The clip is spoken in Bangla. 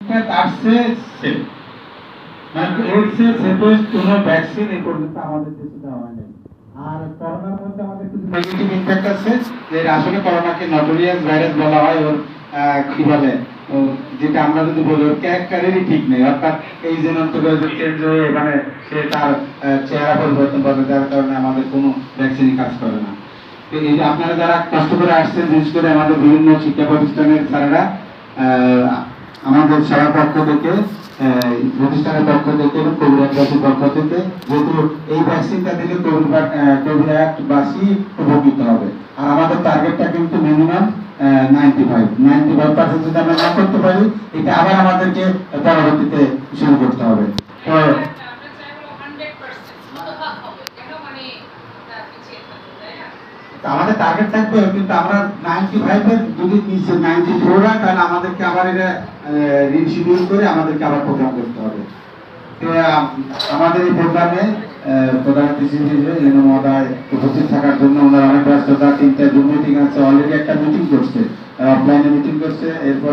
ভ্যাকসিনটা আসছে সেফ, মানে এর চেয়ে সেফেস্ট কোনো ভ্যাকসিন এই পর্যন্ত আমাদের দেশে দেওয়া হয় নাই। আর করোনার মধ্যে আমাদের কিছু নেগেটিভ ইমপ্যাক্ট আছে, যে আসলে করোনাকে নটোরিয়াস ভাইরাস বলা হয়। ওর কি বলে, যেটা আমরা যদি বলি ওর ক্যারেক্টারেরই ঠিক নেই, অর্থাৎ এই জেনন্তকে চেঞ্জ হয়ে মানে সে তার চেহারা পরিবর্তন করে, যার কারণে আমাদের কোনো ভ্যাকসিনই কাজ করে না। তো এই যে আপনারা যারা কষ্ট করে আসছেন, বিশেষ করে আমাদের বিভিন্ন শিক্ষা প্রতিষ্ঠানের স্যারেরা, আমাদের সবার পক্ষ থেকে, প্রতিষ্ঠানের পক্ষ থেকে এবং কোভিড পক্ষ থেকে, যেহেতু এই ভ্যাকসিনটা দিলে কোভিড-বাসী উপকৃত হবে। আর আমাদের টার্গেটটা কিন্তু মিনিমাম 95% যদি আমরা না করতে পারি, এটা আবার আমাদেরকে পরবর্তীতে শুরু করতে হবে। তো আমাদের টার্গেট থাকবে, কিন্তু আমরা 95 এর যদি নিচে 94 হয়, তাহলে আমাদেরকে আবার এটা রিশিডিউল করে আমাদেরকে আবার প্রোগ্রাম করতে হবে। তো আমাদের এই প্রোগ্রামে প্রধান অতিথি হিসেবে লেনো মহোদয় উপস্থিত থাকার জন্য ওনার অনেক ব্যস্ততা, 3টা জুম মিটিং আছে, অলরেডি একটা মিটিং করছে, অফলাইনে মিটিং করছে, এরপর